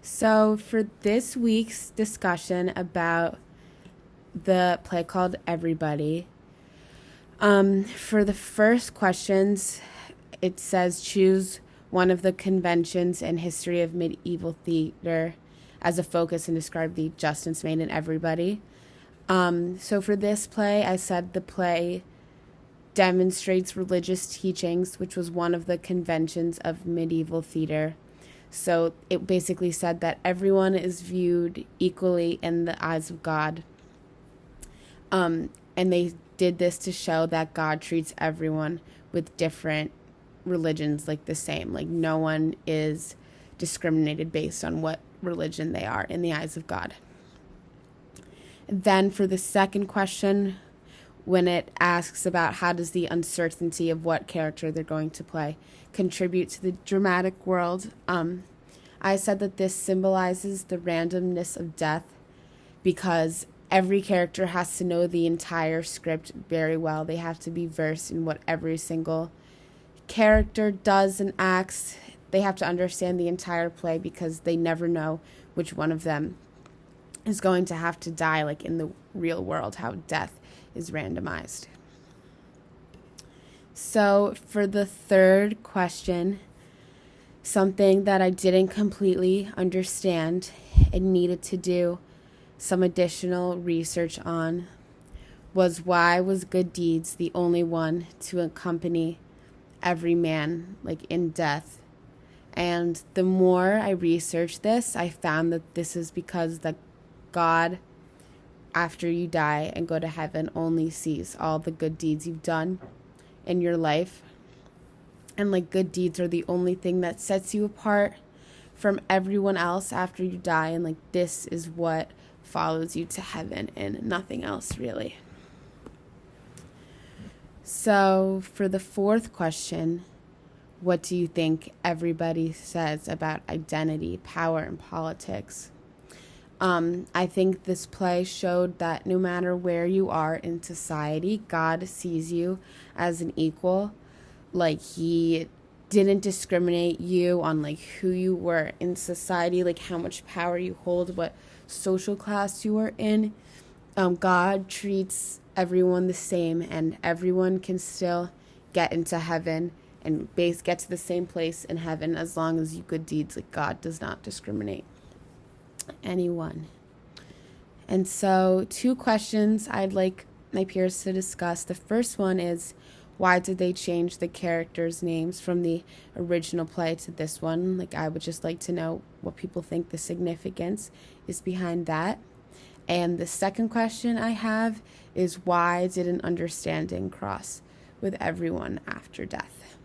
So, for this week's discussion about the play called Everybody, for the first questions, it says choose one of the conventions and history of medieval theater as a focus and describe the adjustments made in Everybody. So, for this play, I said the play demonstrates religious teachings, which was one of the conventions of medieval theater. So it basically said that everyone is viewed equally in the eyes of God. And they did this to show that God treats everyone with different religions like the same. Like no one is discriminated based on what religion they are in the eyes of God. Then for the second question, when it asks about how does the uncertainty of what character they're going to play contribute to the dramatic world, I said that this symbolizes the randomness of death because every character has to know the entire script very well. They have to be versed in what every single character does and acts. They have to understand the entire play because they never know which one of them is going to have to die, like in the real world, how death is randomized. So for the third question, something that I didn't completely understand and needed to do some additional research on was why was good deeds the only one to accompany every man like in death. And the more I researched this, I found that this is because that God, after you die and go to heaven, only sees all the good deeds you've done in your life. And like good deeds are the only thing that sets you apart from everyone else after you die. And like this is what follows you to heaven and nothing else really. So for the fourth question, what do you think everybody says about identity, power, and politics? I think this play showed that no matter where you are in society, God sees you as an equal. Like he didn't discriminate you on like who you were in society, like how much power you hold, what social class you are in. God treats everyone the same, and everyone can still get into heaven and get to the same place in heaven as long as you good deeds. Like God does not discriminate anyone. And so 2 questions I'd like my peers to discuss. The first one is, why did they change the characters' names from the original play to this one? Like I would just like to know what people think the significance is behind that. And the second question I have is, why did an understanding cross with everyone after death?